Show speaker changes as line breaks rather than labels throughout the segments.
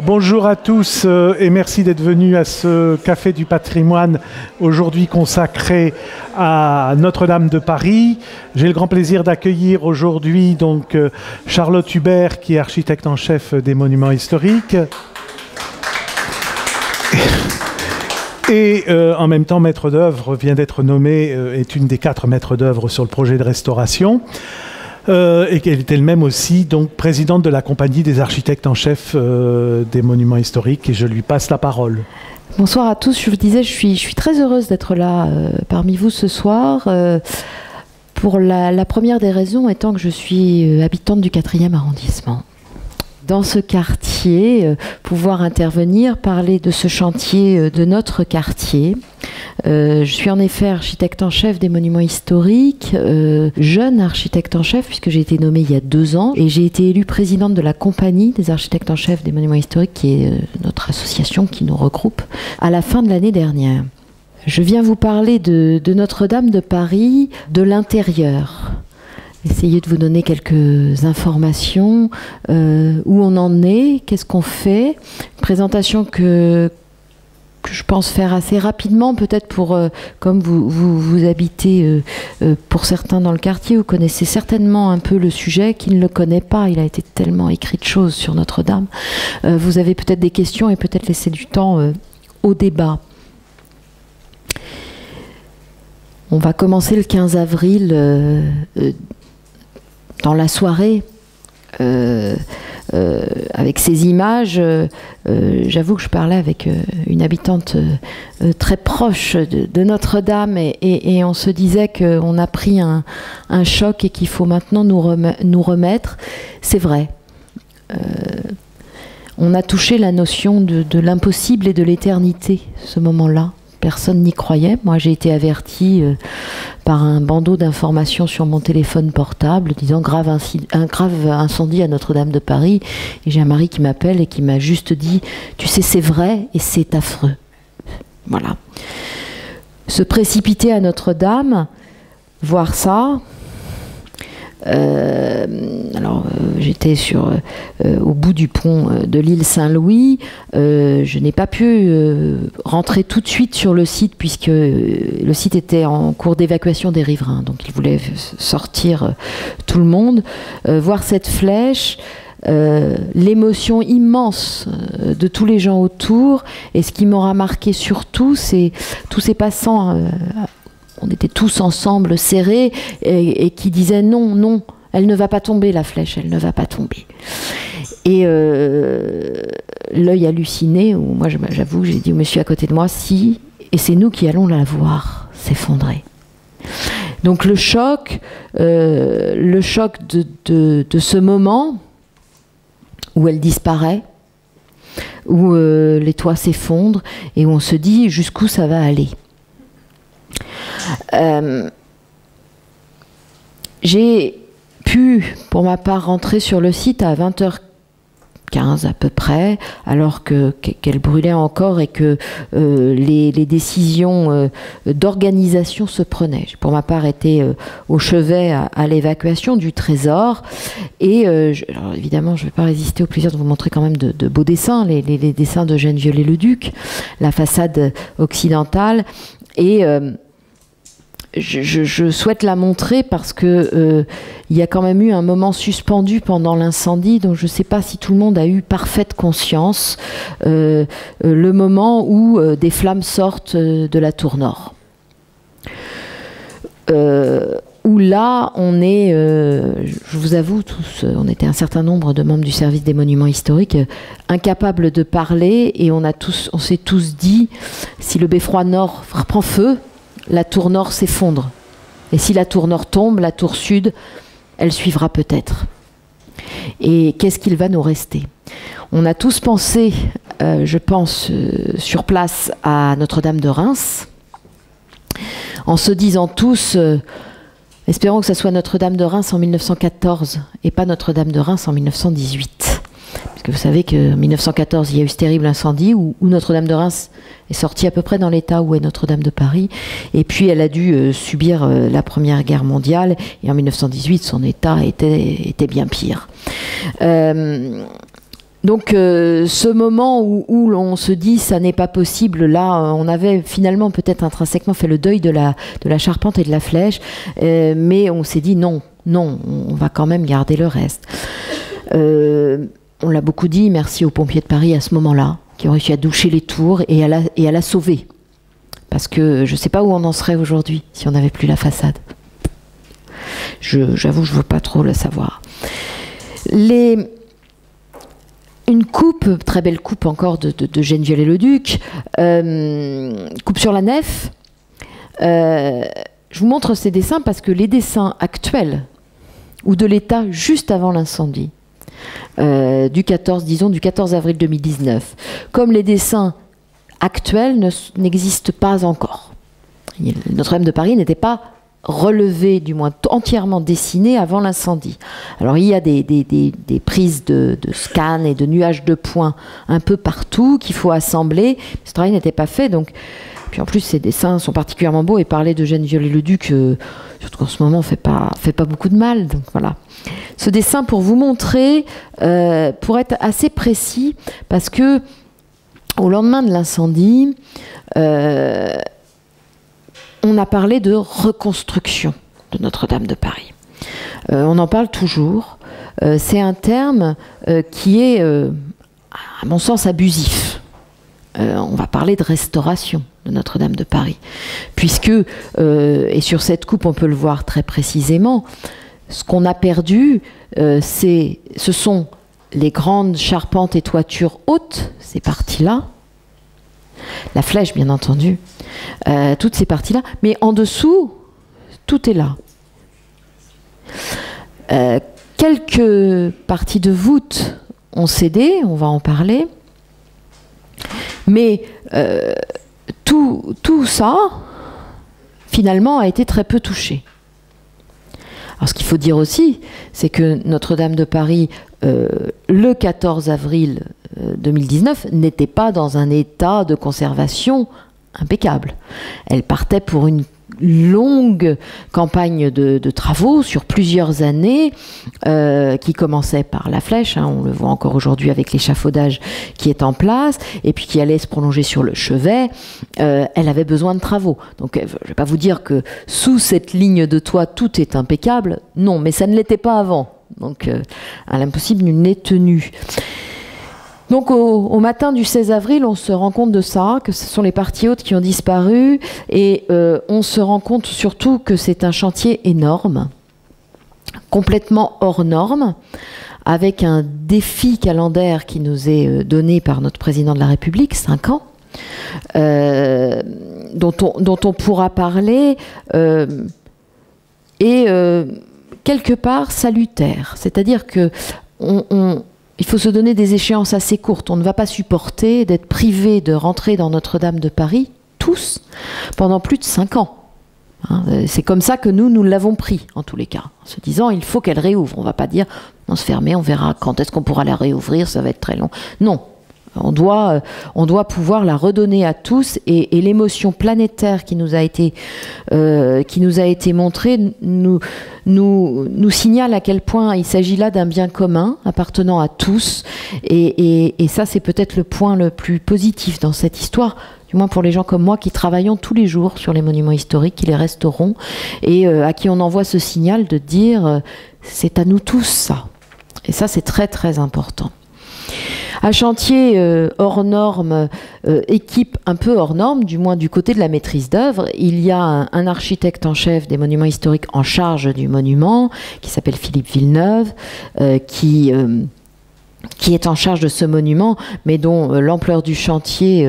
Bonjour à tous et merci d'être venus à ce Café du Patrimoine, aujourd'hui consacré à Notre-Dame de Paris. J'ai le grand plaisir d'accueillir aujourd'hui donc Charlotte Hubert, qui est architecte en chef des monuments historiques. Et en même temps, maître d'œuvre, vient d'être nommée, est une des 4 maîtres d'œuvre sur le projet de restauration. Et qu'elle était elle-même aussi donc présidente de la compagnie des architectes en chef des monuments historiques, et je lui passe la parole.
Bonsoir à tous. Je vous disais, je suis très heureuse d'être là parmi vous ce soir, pour la première des raisons étant que je suis habitante du 4e arrondissement. Dans ce quartier, pouvoir intervenir, parler de ce chantier de notre quartier. Je suis en effet architecte en chef des monuments historiques, jeune architecte en chef puisque j'ai été nommée il y a 2 ans, et j'ai été élue présidente de la compagnie des architectes en chef des monuments historiques, qui est notre association qui nous regroupe, à la fin de l'année dernière. Je viens vous parler de Notre-Dame de Paris, de l'intérieur. Essayer de vous donner quelques informations, où on en est, qu'est-ce qu'on fait. Une présentation que je pense faire assez rapidement, peut-être pour, comme vous habitez, pour certains dans le quartier, vous connaissez certainement un peu le sujet. Qui ne le connaît pas, il a été tellement écrit de choses sur Notre-Dame. Vous avez peut-être des questions et peut-être laisser du temps au débat. On va commencer le 15 avril dans la soirée, avec ces images. J'avoue que je parlais avec une habitante très proche de Notre-Dame, et on se disait qu'on a pris un choc et qu'il faut maintenant nous remettre. C'est vrai. On a touché la notion de l'impossible et de l'éternité, ce moment-là. Personne n'y croyait. Moi, j'ai été avertie par un bandeau d'informations sur mon téléphone portable disant grave incendie à Notre-Dame de Paris. Et j'ai un mari qui m'appelle et qui m'a juste dit « Tu sais, c'est vrai et c'est affreux. » Voilà. Se précipiter à Notre-Dame, voir ça. J'étais au bout du pont de l'île Saint-Louis. Je n'ai pas pu rentrer tout de suite sur le site puisque le site était en cours d'évacuation des riverains, donc ils voulaient sortir tout le monde. Voir cette flèche, l'émotion immense de tous les gens autour, et ce qui m'aura marqué surtout, c'est tous ces passants. On était tous ensemble, serrés, et qui disaient non, non, elle ne va pas tomber, la flèche, elle ne va pas tomber. Et l'œil halluciné, où moi j'avoue, j'ai dit au monsieur à côté de moi, si, et c'est nous qui allons la voir s'effondrer. Donc le choc de ce moment où elle disparaît, où les toits s'effondrent, et où on se dit jusqu'où ça va aller. J'ai pu, pour ma part, rentrer sur le site à 20h15 à peu près, alors qu'elle brûlait encore et que les décisions d'organisation se prenaient. J'ai, pour ma part, été au chevet à l'évacuation du trésor. Et alors évidemment, je ne vais pas résister au plaisir de vous montrer quand même de beaux dessins, les dessins d'Eugène Viollet-le-Duc, la façade occidentale. Et je souhaite la montrer parce que il y a quand même eu un moment suspendu pendant l'incendie, dont je ne sais pas si tout le monde a eu parfaite conscience, le moment où des flammes sortent de la tour nord. Où là, on est, je vous avoue tous, on était un certain nombre de membres du service des monuments historiques, incapables de parler, et on s'est tous dit, si le beffroi nord prend feu, la tour nord s'effondre. Et si la tour nord tombe, la tour sud, elle suivra peut-être. Et qu'est-ce qu'il va nous rester? On a tous pensé, je pense, sur place à Notre-Dame de Reims, en se disant tous, espérons que ce soit Notre-Dame de Reims en 1914 et pas Notre-Dame de Reims en 1918. Parce que vous savez qu'en 1914, il y a eu ce terrible incendie où Notre-Dame de Reims est sortie à peu près dans l'état où est Notre-Dame de Paris. Et puis elle a dû subir la Première Guerre mondiale. Et en 1918, son état était bien pire. Donc ce moment où l'on se dit ça n'est pas possible, là on avait finalement peut-être intrinsèquement fait le deuil de la charpente et de la flèche, mais on s'est dit non, on va quand même garder le reste. On l'a beaucoup dit, merci aux pompiers de Paris à ce moment-là, qui ont réussi à doucher les tours et à la sauver. Parce que je ne sais pas où on en serait aujourd'hui si on n'avait plus la façade. J'avoue, je ne veux pas trop le savoir. Une coupe, très belle coupe encore de Genneviève-le-Duc, coupe sur la nef. Je vous montre ces dessins parce que les dessins actuels, ou de l'état juste avant l'incendie, du 14 avril 2019, comme les dessins actuels n'existent pas encore. Notre-Dame de Paris n'était pas relevé, du moins entièrement dessiné avant l'incendie. Alors il y a des prises de scan et de nuages de points un peu partout qu'il faut assembler. Ce travail n'était pas fait, donc. Puis en plus ces dessins sont particulièrement beaux et parler de Genneviève-le-Duc, surtout en ce moment, fait pas beaucoup de mal. Donc voilà. Ce dessin pour vous montrer, pour être assez précis, parce que au lendemain de l'incendie, on a parlé de reconstruction de Notre-Dame de Paris. On en parle toujours. C'est un terme qui est, à mon sens, abusif. On va parler de restauration de Notre-Dame de Paris. Puisque, et sur cette coupe, on peut le voir très précisément, ce qu'on a perdu, ce sont les grandes charpentes et toitures hautes, ces parties-là, la flèche, bien entendu, toutes ces parties-là. Mais en dessous, tout est là. Quelques parties de voûte ont cédé, on va en parler. Mais tout ça, finalement, a été très peu touché. Alors ce qu'il faut dire aussi, c'est que Notre-Dame de Paris, le 14 avril 2019, n'était pas dans un état de conservation impeccable. Elle partait pour une longue campagne de travaux sur plusieurs années qui commençait par la flèche, hein, on le voit encore aujourd'hui avec l'échafaudage qui est en place, et puis qui allait se prolonger sur le chevet. Elle avait besoin de travaux. Donc je ne vais pas vous dire que sous cette ligne de toit tout est impeccable, non, mais ça ne l'était pas avant. Donc à l'impossible, nul n'est tenu. Donc au matin du 16 avril, on se rend compte de ça, que ce sont les parties hautes qui ont disparu, et on se rend compte surtout que c'est un chantier énorme, complètement hors norme, avec un défi calendaire qui nous est donné par notre président de la République, 5 ans, dont on pourra parler, et quelque part salutaire. C'est-à-dire que il faut se donner des échéances assez courtes. On ne va pas supporter d'être privé de rentrer dans Notre-Dame de Paris, tous, pendant plus de 5 ans. Hein, c'est comme ça que nous l'avons pris, en tous les cas. En se disant, il faut qu'elle réouvre. On ne va pas dire, on se fermer, on verra quand est-ce qu'on pourra la réouvrir, ça va être très long. Non. On doit pouvoir la redonner à tous, et l'émotion planétaire qui nous a été montrée nous signale à quel point il s'agit là d'un bien commun appartenant à tous, et ça c'est peut-être le point le plus positif dans cette histoire, du moins pour les gens comme moi qui travaillons tous les jours sur les monuments historiques, qui les resteront, et à qui on envoie ce signal de dire c'est à nous tous ça, et ça c'est très très important. Un chantier hors norme, équipe un peu hors norme, du moins du côté de la maîtrise d'œuvre. Il y a un architecte en chef des monuments historiques en charge du monument, qui s'appelle Philippe Villeneuve, qui est en charge de ce monument, mais dont l'ampleur du chantier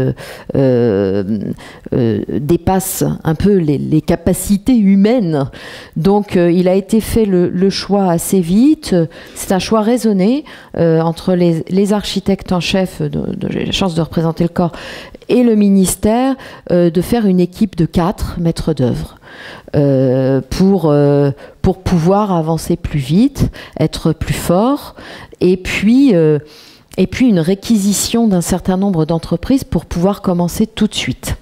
dépasse un peu les capacités humaines. Donc il a été fait le choix assez vite. C'est un choix raisonné entre les architectes en chef, j'ai la chance de représenter le corps, et le ministère, de faire une équipe de 4 maîtres d'œuvre. Pour pouvoir avancer plus vite, être plus fort, et puis une réquisition d'un certain nombre d'entreprises pour pouvoir commencer tout de suite.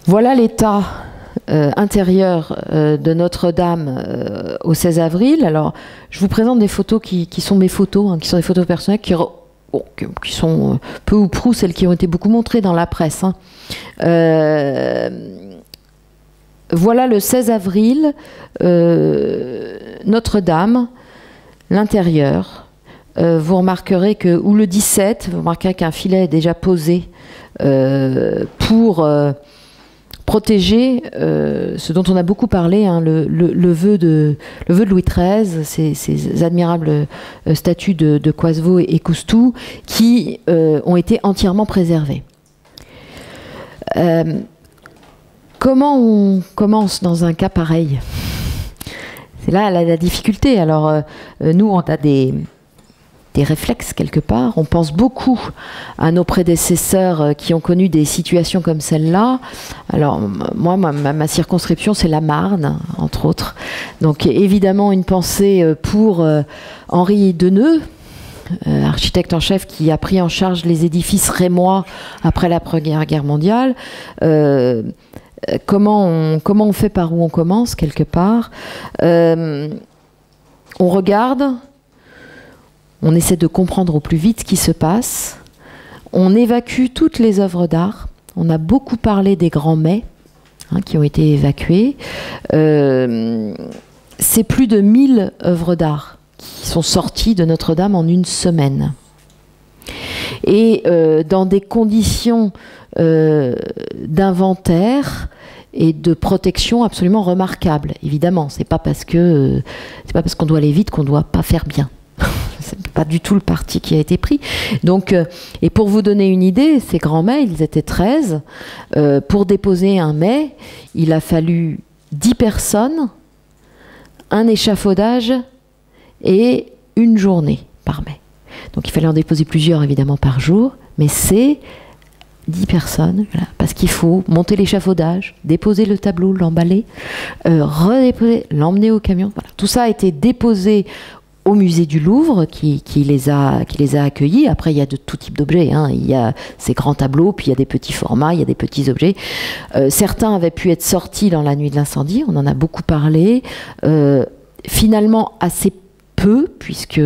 Voilà l'état intérieur de Notre-Dame au 16 avril. Alors, je vous présente des photos qui sont mes photos, qui sont des photos personnelles qui sont peu ou prou celles qui ont été beaucoup montrées dans la presse. Voilà le 16 avril, Notre-Dame, l'intérieur. Vous remarquerez que, ou le 17, vous remarquerez qu'un filet est déjà posé pour protéger ce dont on a beaucoup parlé, le vœu de Louis XIII, ces admirables statues de Coisevaux et Coustou qui ont été entièrement préservées. Comment on commence dans un cas pareil? C'est là la difficulté. Alors, nous, on a des réflexes quelque part. On pense beaucoup à nos prédécesseurs qui ont connu des situations comme celle-là. Alors, moi, ma circonscription, c'est la Marne, entre autres. Donc, évidemment, une pensée pour Henri Deneux, architecte en chef qui a pris en charge les édifices rémois après la Première Guerre mondiale. Comment on fait, par où on commence, quelque part. On regarde, on essaie de comprendre au plus vite ce qui se passe. On évacue toutes les œuvres d'art. On a beaucoup parlé des grands mets qui ont été évacués. C'est plus de 1000 œuvres d'art qui sont sorties de Notre-Dame en une semaine. Et dans des conditions d'inventaire et de protection absolument remarquables. Évidemment, c'est pas parce qu'on doit aller vite qu'on doit pas faire bien. C'est pas du tout le parti qui a été pris. Donc, et pour vous donner une idée, ces grands mets, ils étaient 13. Pour déposer un mets, il a fallu 10 personnes, un échafaudage et une journée par mets. Donc il fallait en déposer plusieurs évidemment par jour, mais c'est 10 personnes, voilà, parce qu'il faut monter l'échafaudage, déposer le tableau, l'emballer, redéposer, l'emmener au camion. Voilà. Tout ça a été déposé au musée du Louvre qui les a accueillis. Après, il y a de tout type d'objets. Il y a ces grands tableaux, puis il y a des petits formats, il y a des petits objets. Certains avaient pu être sortis dans la nuit de l'incendie, on en a beaucoup parlé. Finalement, assez peu, puisque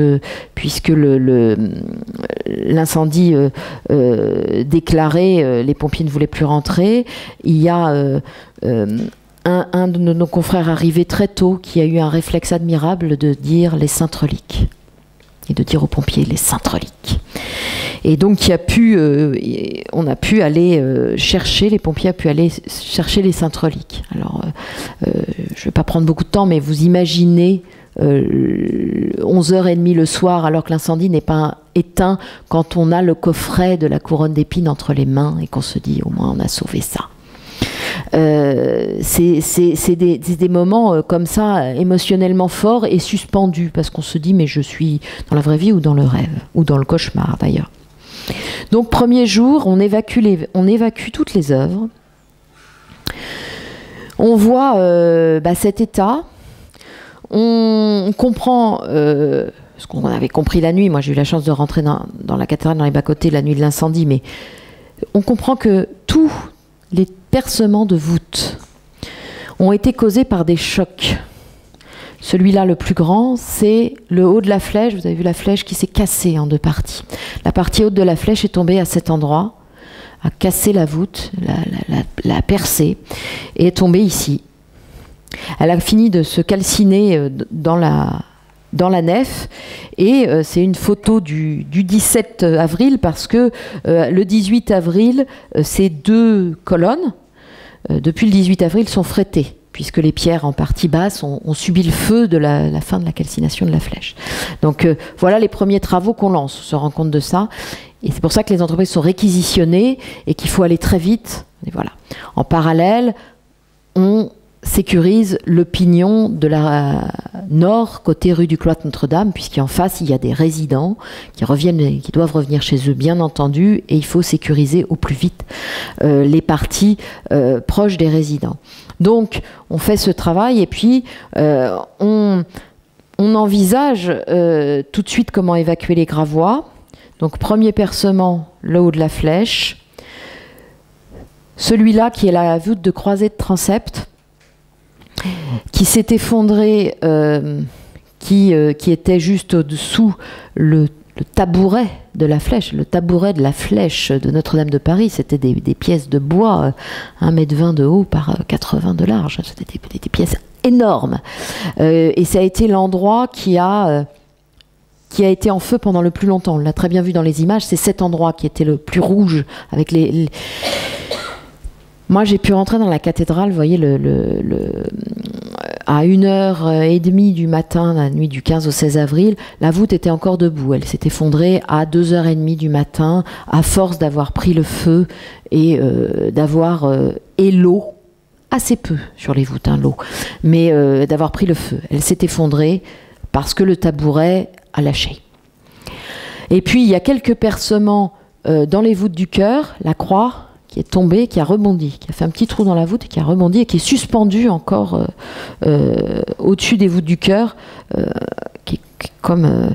l'incendie déclaré, les pompiers ne voulaient plus rentrer. Il y a un de nos confrères arrivé très tôt qui a eu un réflexe admirable de dire les saintes reliques et de dire aux pompiers les saintes reliques. Et donc on a pu aller chercher, les pompiers ont pu aller chercher les saintes reliques. Alors je ne vais pas prendre beaucoup de temps, mais vous imaginez 11h30 le soir alors que l'incendie n'est pas éteint, quand on a le coffret de la couronne d'épines entre les mains et qu'on se dit au moins on a sauvé ça. C'est des moments comme ça émotionnellement forts et suspendus parce qu'on se dit mais je suis dans la vraie vie ou dans le rêve ou dans le cauchemar d'ailleurs. Donc premier jour, on évacue toutes les œuvres. On voit cet état. On comprend ce qu'on avait compris la nuit. Moi, j'ai eu la chance de rentrer dans la cathédrale, dans les bas-côtés, la nuit de l'incendie, mais on comprend que tous les percements de voûtes ont été causés par des chocs. Celui-là, le plus grand, c'est le haut de la flèche. Vous avez vu la flèche qui s'est cassée en deux parties. La partie haute de la flèche est tombée à cet endroit, a cassé la voûte, l'a percée, et est tombée ici. Elle a fini de se calciner dans la nef, et c'est une photo du 17 avril parce que le 18 avril, ces deux colonnes, depuis le 18 avril, sont frettées puisque les pierres en partie basse ont subi le feu de la fin de la calcination de la flèche. Donc voilà les premiers travaux qu'on lance, on se rend compte de ça, et c'est pour ça que les entreprises sont réquisitionnées et qu'il faut aller très vite. Et voilà. En parallèle, on sécurise le pignon de la nord, côté rue du Cloître Notre-Dame, puisqu'en face, il y a des résidents qui doivent revenir chez eux, bien entendu, et il faut sécuriser au plus vite les parties proches des résidents. Donc, on fait ce travail, et puis on envisage tout de suite comment évacuer les gravois. Donc, premier percement, le haut de la flèche. Celui-là, qui est la voûte de croisée de transept, qui s'est effondré, qui était juste au-dessous le tabouret de la flèche. Le tabouret de la flèche de Notre-Dame de Paris, c'était des pièces de bois, 1,20 m de haut par 80 de large. C'était des pièces énormes. Et ça a été l'endroit qui a été en feu pendant le plus longtemps. On l'a très bien vu dans les images. C'est cet endroit qui était le plus rouge. Avec Moi, j'ai pu rentrer dans la cathédrale, vous voyez, à 1h30 du matin, la nuit du 15 au 16 avril, la voûte était encore debout. Elle s'est effondrée à 2h30 du matin, à force d'avoir pris le feu et d'avoir... et l'eau, assez peu sur les voûtes, hein, l'eau, mais d'avoir pris le feu. Elle s'est effondrée parce que le tabouret a lâché. Et puis, il y a quelques percements dans les voûtes du chœur, la croix qui est tombée, qui a rebondi, qui a fait un petit trou dans la voûte et qui a rebondi et qui est suspendue encore au-dessus des voûtes du chœur, qui est comme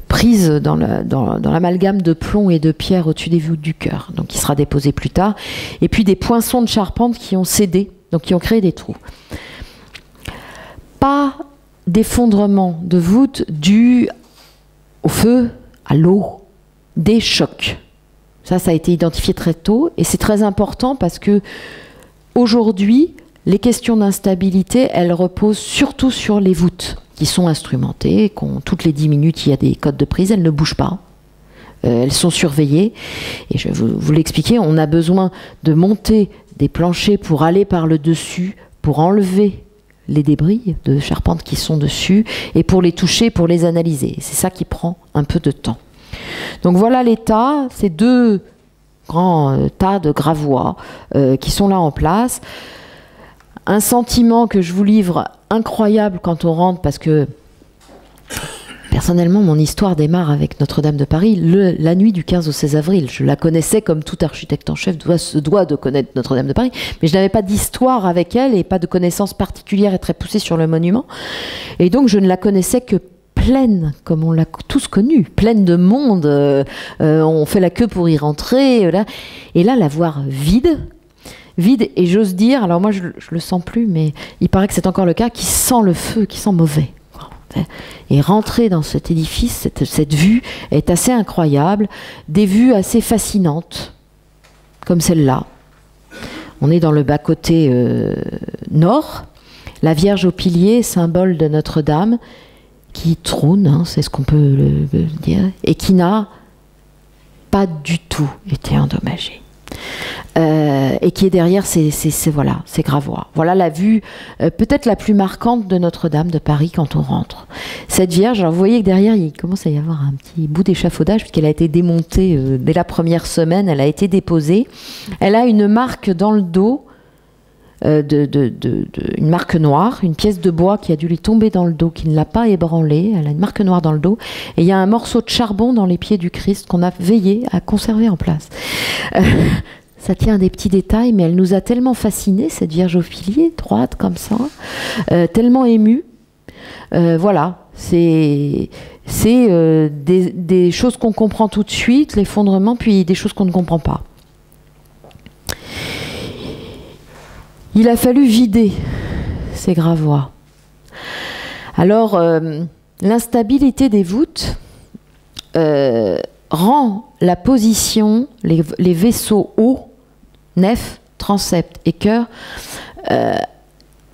prise dans l'amalgame de plomb et de pierre au-dessus des voûtes du chœur, donc qui sera déposée plus tard. Et puis des poinçons de charpente qui ont cédé, donc qui ont créé des trous. Pas d'effondrement de voûte dû au feu, à l'eau, des chocs. Ça a été identifié très tôt et c'est très important parce que aujourd'hui, les questions d'instabilité, elles reposent surtout sur les voûtes qui sont instrumentées, toutes les 10 minutes, il y a des codes de prise, elles ne bougent pas. Elles sont surveillées. Et je vais vous l'expliquer, on a besoin de monter des planchers pour aller par le dessus, pour enlever les débris de charpente qui sont dessus et pour les toucher, pour les analyser. C'est ça qui prend un peu de temps. Donc voilà l'état, ces deux grands tas de gravois qui sont là en place. Un sentiment que je vous livre incroyable quand on rentre, parce que personnellement, mon histoire démarre avec Notre-Dame de Paris la nuit du 15 au 16 avril. Je la connaissais comme tout architecte en chef se doit de connaître Notre-Dame de Paris, mais je n'avais pas d'histoire avec elle et pas de connaissances particulières et très poussées sur le monument. Et donc, je ne la connaissais que pleine, comme on l'a tous connu, pleine de monde. On fait la queue pour y rentrer. Et là, la voir vide, et j'ose dire, alors moi, je le sens plus, mais il paraît que c'est encore le cas, qui sent le feu, qui sent mauvais. Et rentrer dans cet édifice, cette vue est assez incroyable, des vues assez fascinantes, comme celle-là. On est dans le bas-côté nord, la Vierge au pilier, symbole de Notre-Dame, qui trône, hein, c'est ce qu'on peut le dire, et qui n'a pas du tout été endommagée. Et qui est derrière ces gravois. Voilà la vue peut-être la plus marquante de Notre-Dame de Paris quand on rentre. Cette Vierge, alors vous voyez que derrière il commence à y avoir un petit bout d'échafaudage puisqu'elle a été démontée dès la première semaine, elle a été déposée. Elle a une marque dans le dos, une marque noire, une pièce de bois qui a dû lui tomber dans le dos, qui ne l'a pas ébranlée. Elle a une marque noire dans le dos. Et il y a un morceau de charbon dans les pieds du Christ qu'on a veillé à conserver en place. Ça tient à des petits détails, mais elle nous a tellement fascinés, cette Vierge au pilier, droite comme ça, tellement émue. Voilà, c'est des choses qu'on comprend tout de suite, l'effondrement, puis des choses qu'on ne comprend pas. Il a fallu vider ces gravois. Alors, l'instabilité des voûtes rend la position, les vaisseaux hauts, nef, transept et chœur,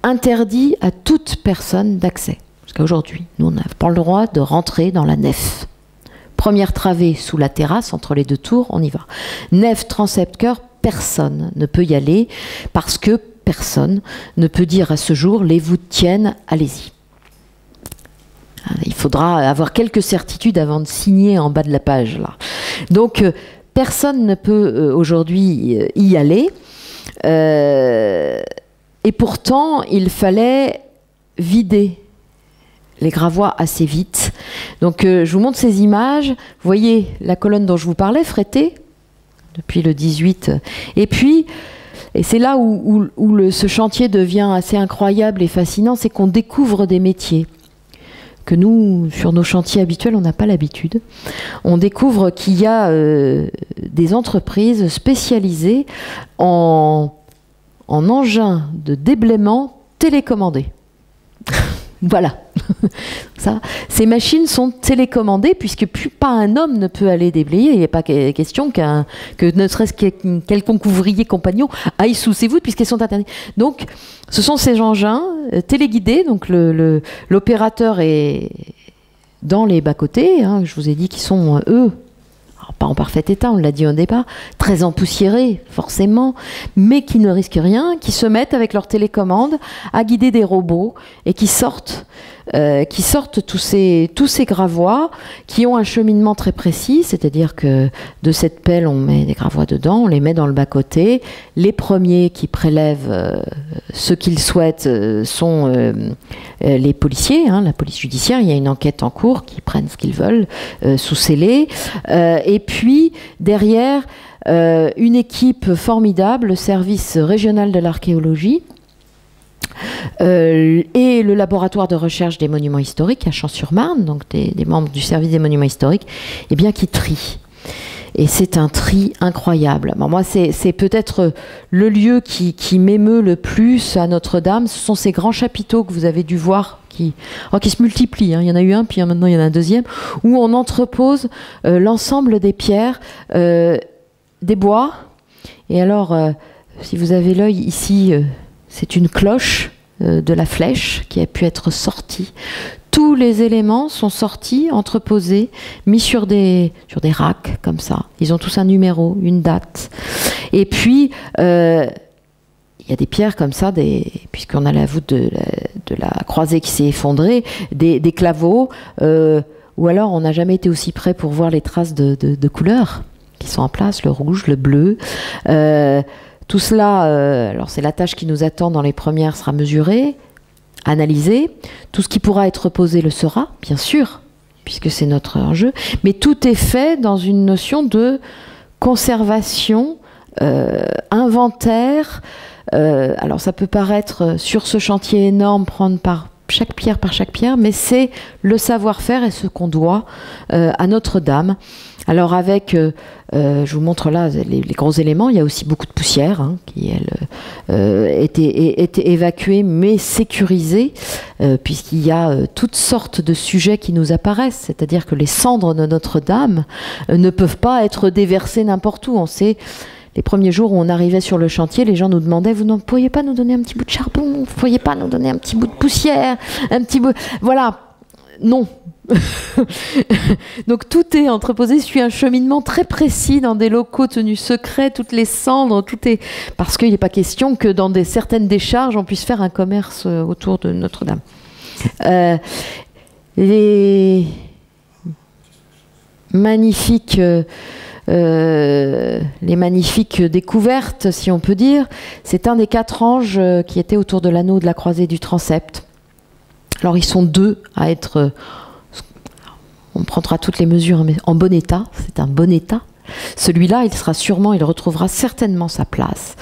interdits à toute personne d'accès. Parce qu'aujourd'hui, nous, on n'a pas le droit de rentrer dans la nef. Première travée sous la terrasse, entre les deux tours, on y va. Nef, transept, chœur, personne ne peut y aller parce que personne ne peut dire à ce jour, les voûtes tiennent, allez-y. Il faudra avoir quelques certitudes avant de signer en bas de la page, là. Donc, personne ne peut aujourd'hui y aller. Et pourtant, il fallait vider les gravois assez vite. Donc, je vous montre ces images. Vous voyez la colonne dont je vous parlais, frettée, depuis le 18. Et puis, et c'est là où ce chantier devient assez incroyable et fascinant, c'est qu'on découvre des métiers que nous, sur nos chantiers habituels, on n'a pas l'habitude. On découvre qu'il y a des entreprises spécialisées en engins de déblaiement télécommandés. Voilà. Ça, ces machines sont télécommandées puisque plus pas un homme ne peut aller déblayer. Il n'est pas question que ne serait-ce qu'un quelconque ouvrier compagnon aille sous ces voûtes puisqu'elles sont interdites. Donc, ce sont ces engins téléguidés. Donc, l'opérateur est dans les bas-côtés. Hein, je vous ai dit qu'ils sont, eux, pas en parfait état, on l'a dit au départ, très empoussiérés, forcément, mais qui ne risquent rien, qui se mettent avec leur télécommande à guider des robots et qui sortent tous ces gravois qui ont un cheminement très précis, c'est-à-dire que de cette pelle, on met des gravois dedans, on les met dans le bas-côté. Les premiers qui prélèvent ce qu'ils souhaitent sont les policiers, hein, la police judiciaire. Il y a une enquête en cours qui prennent ce qu'ils veulent sous scellé. Et puis, derrière, une équipe formidable, le service régional de l'archéologie, et le laboratoire de recherche des monuments historiques à Champs-sur-Marne, donc des membres du service des monuments historiques, eh bien, qui trient. Et c'est un tri incroyable. Bon, moi, c'est peut-être le lieu qui m'émeut le plus à Notre-Dame. Ce sont ces grands chapiteaux que vous avez dû voir qui se multiplient. Hein. Il y en a eu un, puis maintenant il y en a un deuxième, où on entrepose l'ensemble des pierres, des bois. Et alors, si vous avez l'œil ici, c'est une cloche de la flèche qui a pu être sortie. Tous les éléments sont sortis, entreposés, mis sur des racks comme ça. Ils ont tous un numéro, une date. Et puis, il y a des pierres comme ça, puisqu'on a la voûte de la croisée qui s'est effondrée, des claveaux, ou alors on n'a jamais été aussi près pour voir les traces de couleurs qui sont en place, le rouge, le bleu. Tout cela, alors c'est la tâche qui nous attend dans les premières, sera mesurée, analysée. Tout ce qui pourra être posé le sera, bien sûr, puisque c'est notre enjeu. Mais tout est fait dans une notion de conservation, inventaire. Alors ça peut paraître sur ce chantier énorme, prendre par chaque pierre, mais c'est le savoir-faire et ce qu'on doit à Notre-Dame. Alors avec, je vous montre là les gros éléments, il y a aussi beaucoup de poussière hein, qui, elle, était évacuée mais sécurisée, puisqu'il y a toutes sortes de sujets qui nous apparaissent, c'est-à-dire que les cendres de Notre-Dame ne peuvent pas être déversées n'importe où. On sait, les premiers jours où on arrivait sur le chantier, les gens nous demandaient, vous ne pourriez pas nous donner un petit bout de charbon, vous ne pourriez pas nous donner un petit bout de poussière, un petit bout... Voilà, non. Donc tout est entreposé, suit un cheminement très précis dans des locaux tenus secrets, toutes les cendres, tout est... Parce qu'il n'est pas question que dans certaines décharges, on puisse faire un commerce autour de Notre-Dame. Les magnifiques découvertes, si on peut dire, c'est un des 4 anges qui étaient autour de l'anneau de la croisée du transept. Alors ils sont 2 à être... On prendra toutes les mesures mais en bon état, c'est un bon état. Celui-là, il retrouvera certainement sa place.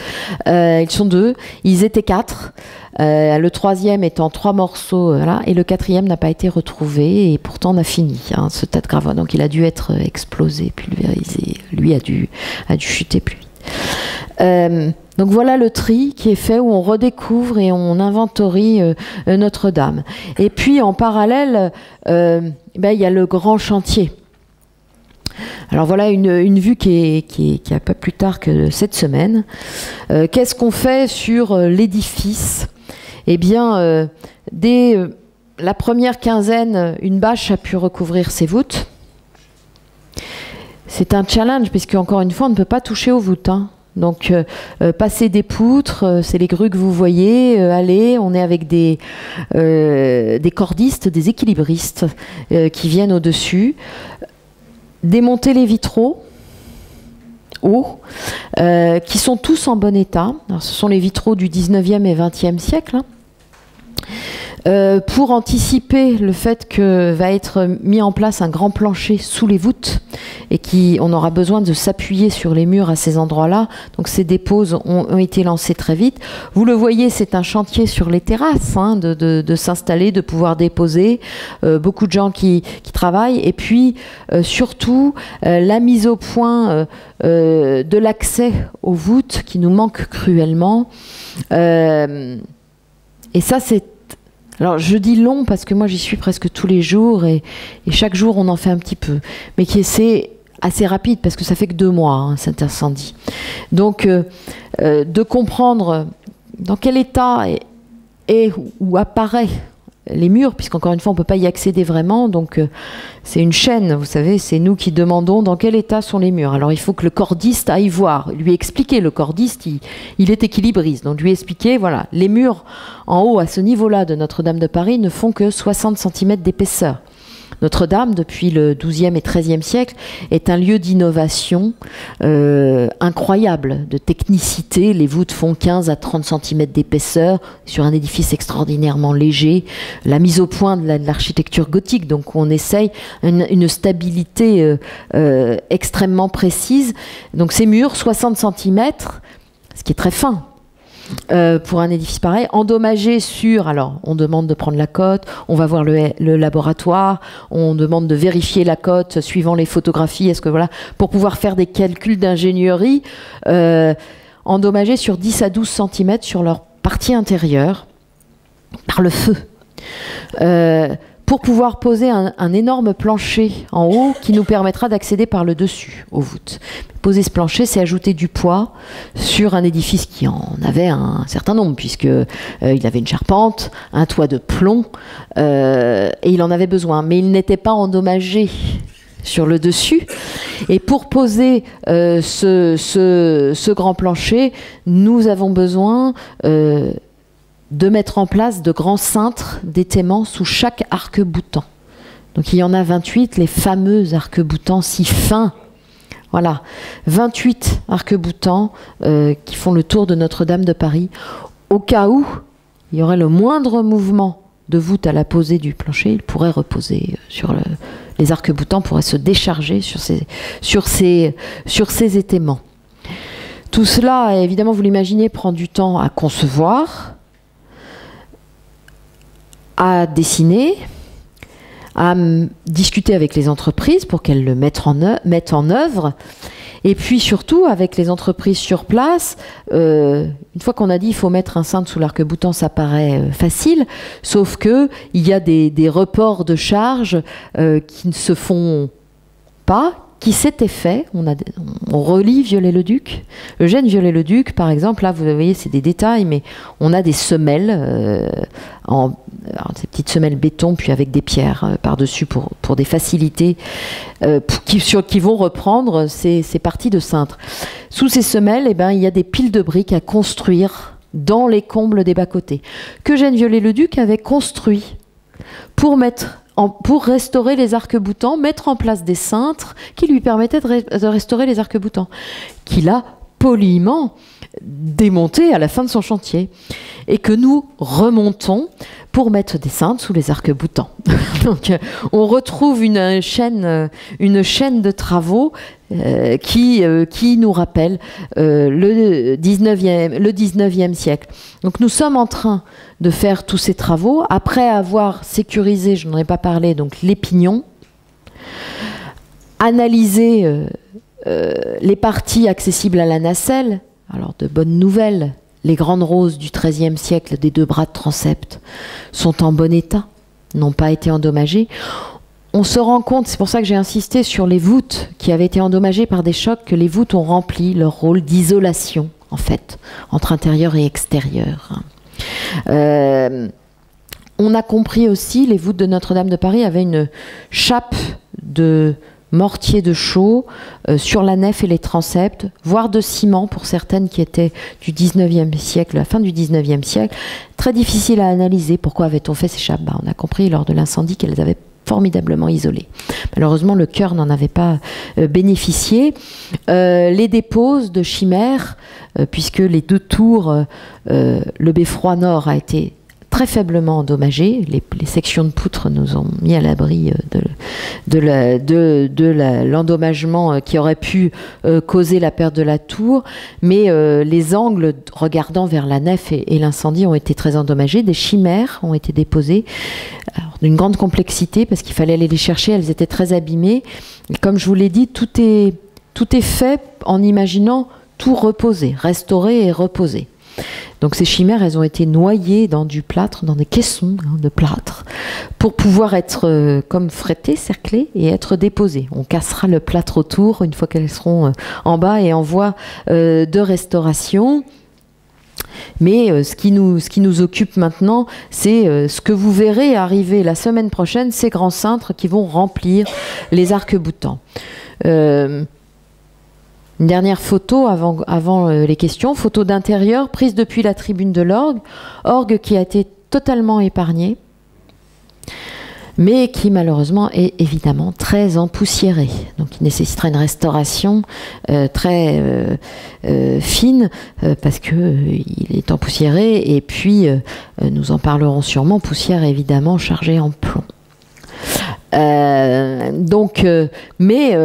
Ils sont 2, ils étaient 4. Le 3e est en 3 morceaux, voilà, et le 4e n'a pas été retrouvé, et pourtant on a fini hein, ce tas de gravois. Donc il a dû être explosé, pulvérisé. Lui a dû chuter plus vite. Donc voilà le tri qui est fait, où on redécouvre et on inventorie Notre-Dame. Et puis en parallèle, il y a le grand chantier. Alors voilà une vue qui est un peu plus tard que cette semaine. Qu'est-ce qu'on fait sur l'édifice? Eh bien, dès la première quinzaine, une bâche a pu recouvrir ses voûtes. C'est un challenge, puisque encore une fois, on ne peut pas toucher aux voûtes. Hein. Donc, passer des poutres, c'est les grues que vous voyez, aller, on est avec des cordistes, des équilibristes qui viennent au-dessus. Démonter les vitraux hauts, qui sont tous en bon état. Alors, ce sont les vitraux du 19e et 20e siècle. Hein. Pour anticiper le fait que va être mis en place un grand plancher sous les voûtes et on aura besoin de s'appuyer sur les murs à ces endroits-là. Donc ces déposes ont été lancées très vite. Vous le voyez, c'est un chantier sur les terrasses, hein, de s'installer, de pouvoir déposer. Beaucoup de gens qui travaillent. Et puis surtout la mise au point de l'accès aux voûtes qui nous manque cruellement. Et ça, c'est Alors je dis long parce que moi j'y suis presque tous les jours et chaque jour on en fait un petit peu. Mais c'est assez rapide parce que ça fait que 2 mois hein, cet incendie. Donc de comprendre dans quel état est ou apparaît les murs, puisqu'encore une fois on ne peut pas y accéder vraiment, donc c'est une chaîne, vous savez, c'est nous qui demandons dans quel état sont les murs. Alors il faut que le cordiste aille voir, lui expliquer, le cordiste il est équilibriste, donc lui expliquer, voilà, les murs en haut à ce niveau-là de Notre-Dame de Paris ne font que 60 cm d'épaisseur. Notre-Dame, depuis le XIIe et XIIIe siècle, est un lieu d'innovation incroyable, de technicité. Les voûtes font 15 à 30 cm d'épaisseur sur un édifice extraordinairement léger. La mise au point de l'architecture gothique, donc on essaye une stabilité extrêmement précise. Donc ces murs, 60 cm, ce qui est très fin. Pour un édifice pareil, endommagé sur, alors on demande de prendre la cote, on va voir le laboratoire, on demande de vérifier la cote suivant les photographies, est-ce que voilà, pour pouvoir faire des calculs d'ingénierie, endommagés sur 10 à 12 cm sur leur partie intérieure par le feu. Pour pouvoir poser un énorme plancher en haut qui nous permettra d'accéder par le dessus aux voûtes. Poser ce plancher, c'est ajouter du poids sur un édifice qui en avait un certain nombre, puisque il avait une charpente, un toit de plomb, et il en avait besoin. Mais il n'était pas endommagé sur le dessus. Et pour poser ce grand plancher, nous avons besoin de mettre en place de grands cintres d'étaiement sous chaque arc-boutant. Donc il y en a 28, les fameux arcs-boutants si fins. Voilà, 28 arcs-boutants qui font le tour de Notre-Dame de Paris. Au cas où il y aurait le moindre mouvement de voûte à la posée du plancher, il pourrait reposer sur les arcs-boutants, pourraient se décharger sur ces étaiments. Tout cela, évidemment, vous l'imaginez, prend du temps à concevoir, à dessiner, à discuter avec les entreprises pour qu'elles le mettent en œuvre, et puis surtout avec les entreprises sur place. Une fois qu'on a dit il faut mettre un cintre sous l'arc-boutant, ça paraît facile, sauf que il y a des reports de charges qui ne se font pas, qui s'était fait. On relit Viollet-le-Duc. Eugène Viollet-le-Duc, par exemple, là, vous voyez, c'est des détails, mais on a des semelles, ces petites semelles béton, puis avec des pierres par-dessus pour des facilités qui vont reprendre ces parties de cintre. Sous ces semelles, eh ben, il y a des piles de briques à construire dans les combles des bas-côtés, qu'Eugène Viollet-le-Duc avait construit pour restaurer les arcs-boutants, mettre en place des cintres qui lui permettaient de restaurer les arcs-boutants, qu'il a poliment démonté à la fin de son chantier, et que nous remontons pour mettre des cintres sous les arcs-boutants. Donc on retrouve une chaîne de travaux qui nous rappelle le 19e siècle. Donc nous sommes en train de faire tous ces travaux, après avoir sécurisé, je n'en ai pas parlé, donc les pignons, analysé les parties accessibles à la nacelle. Alors de bonnes nouvelles, les grandes roses du XIIIe siècle des 2 bras de transept sont en bon état, n'ont pas été endommagées. On se rend compte, c'est pour ça que j'ai insisté sur les voûtes qui avaient été endommagées par des chocs, que les voûtes ont rempli leur rôle d'isolation, en fait, entre intérieur et extérieur. On a compris aussi, les voûtes de Notre-Dame de Paris avaient une chape de mortier de chaux sur la nef et les transepts, voire de ciment pour certaines qui étaient du 19e siècle, la fin du 19e siècle. Très difficile à analyser. Pourquoi avait-on fait ces chapes? On a compris lors de l'incendie qu'elles avaient formidablement isolées. Malheureusement, le chœur n'en avait pas bénéficié. Les déposes de chimères, puisque les 2 tours, le beffroi nord a été très faiblement endommagé. Les sections de poutres nous ont mis à l'abri de l'endommagement qui aurait pu causer la perte de la tour, mais les angles regardant vers la nef et l'incendie ont été très endommagés. Des chimères ont été déposées, d'une grande complexité parce qu'il fallait aller les chercher, elles étaient très abîmées. Et comme je vous l'ai dit, tout est fait en imaginant tout reposer, restaurer et reposer. Donc ces chimères, elles ont été noyées dans du plâtre, dans des caissons de plâtre, pour pouvoir être comme frettées, cerclées et être déposées. On cassera le plâtre autour une fois qu'elles seront en bas et en voie de restauration. Mais ce qui nous occupe maintenant, c'est ce que vous verrez arriver la semaine prochaine, ces grands cintres qui vont remplir les arcs-boutants. Une dernière photo avant les questions, photo d'intérieur prise depuis la tribune de l'orgue, orgue qui a été totalement épargné, mais qui malheureusement est évidemment très empoussiéré. Donc il nécessitera une restauration très fine parce qu'il est empoussiéré, et puis nous en parlerons sûrement, poussière évidemment chargée en plomb. Mais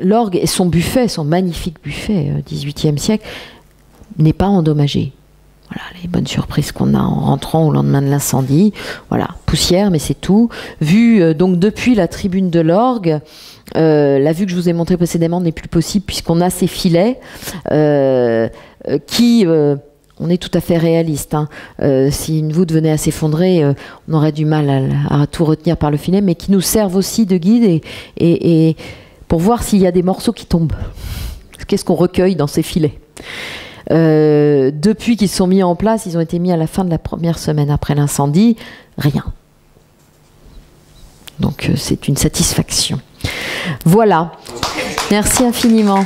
l'orgue et son buffet, son magnifique buffet 18e siècle, n'est pas endommagé. Voilà les bonnes surprises qu'on a en rentrant au lendemain de l'incendie. Voilà, poussière, mais c'est tout. Vue donc depuis la tribune de l'orgue, la vue que je vous ai montrée précédemment n'est plus possible puisqu'on a ces filets qui... on est tout à fait réaliste. Hein. Si une voûte venait à s'effondrer, on aurait du mal à tout retenir par le filet, mais qui nous servent aussi de guide et pour voir s'il y a des morceaux qui tombent. Qu'est-ce qu'on recueille dans ces filets ? Depuis qu'ils sont mis en place, ils ont été mis à la fin de la première semaine après l'incendie, rien. Donc c'est une satisfaction. Voilà. Merci infiniment.